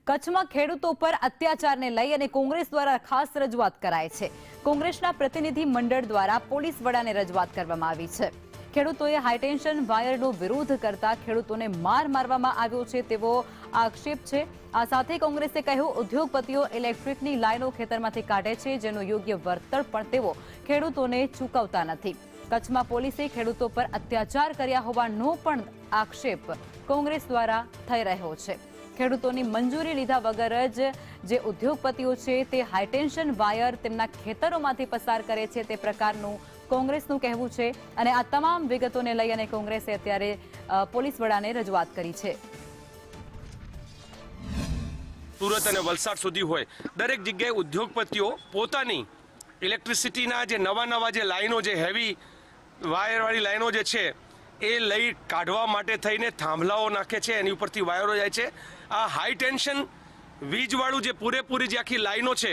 કચ્છમાં ખેડૂતો પર અત્યાચારને લઈ અને કોંગ્રેસ દ્વારા ખાસ રજૂઆત કરાઈ છે। કોંગ્રેસના પ્રતિનિધિ મંડળ દ્વારા પોલીસ વડાને રજૂઆત કરવામાં આવી છે। ખેડૂતોએ હાઈટેન્શન વાયરનો વિરોધ કરતા ખેડૂતોને માર મારવામાં આવ્યો છે તેવો આક્ષેપ છે। આ સાથે કોંગ્રેસે કહ્યું, ઉદ્યોગપતિઓ ઇલેક્ટ્રિકની લાઈનો ખેતરમાંથી કાઢે છે, જેનું યોગ્ય વળતર પણ તેઓ ખેડૂતોને ચૂકવતા નથી। કચ્છમાં પોલીસે ખેડૂતો પર અત્યાચાર કર્યા હોવાનો પણ આક્ષેપ કોંગ્રેસ દ્વારા થઈ રહ્યો છે। ખેડૂતોની મંજૂરી લીધા વગર જ જે ઉદ્યોગપતિઓ છે તે હાઈટેન્શન વાયર તેમના ખેતરોમાંથી પસાર કરે છે તે પ્રકારનું કોંગ્રેસનું કહેવું છે અને આ તમામ વિગતોને લઈ અને કોંગ્રેસે અત્યારે પોલીસ વડાને રજૂઆત કરી છે। સુરત અને વલસાડ સુધી હોય દરેક જગ્યાએ ઉદ્યોગપતિઓ પોતાની ઇલેક્ટ્રિસિટીના જે નવા જે લાઈનો જે હેવી વાયરવાળી લાઈનો જે છે એ લઈ કાઢવા માટે થઈને થાંભલાઓ નાખે છે, એની ઉપરથી વાયરો જાય છે। આ હાઈ ટેન્શન વીજવાળું જે પૂરેપૂરી જે આખી લાઈનો છે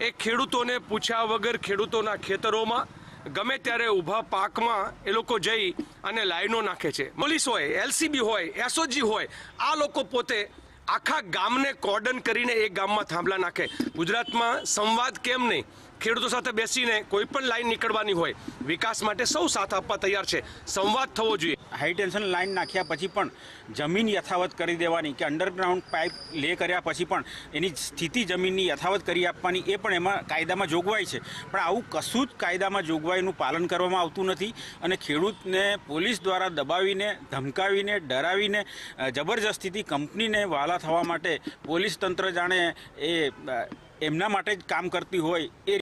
એ ખેડૂતોને પૂછ્યા વગર ખેડૂતોના ખેતરોમાં ગમે ત્યારે ઊભા પાકમાં એ લોકો જઈ અને લાઈનો નાખે છે। પોલીસ હોય, એલસીબી હોય, એસઓજી હોય, આ લોકો પોતે આખા ગામને કોર્ડન કરીને એક ગામમાં થાંભલા નાખે। ગુજરાતમાં સંવાદ કેમ નહીં? ખેડૂતો સાથે બેસીને કોઈ પણ લાઈન નીકળવાની હોય, વિકાસ માટે સૌ સાથ આપવા તૈયાર છે, સંવાદ થવો જોઈએ। હાઈ ટેન્શન લાઈન નાખ્યા પછી પણ જમીન યથાવત કરી દેવાની કે અંડરગ્રાઉન્ડ પાઇપ લે કર્યા પછી પણ એની સ્થિતિ જમીનની યથાવત કરી આપવાની એ પણ એમાં કાયદામાં જોગવાઈ છે, પણ આવું કશું જ કાયદામાં જોગવાઈનું પાલન કરવામાં આવતું નથી અને ખેડૂતને પોલીસ દ્વારા દબાવીને, ધમકાવીને, ડરાવીને, જબરજસ્તીથી કંપનીને વાલા થવા માટે પોલીસ તંત્ર જાણે એ એમના માટે જ કામ કરતી હોય એ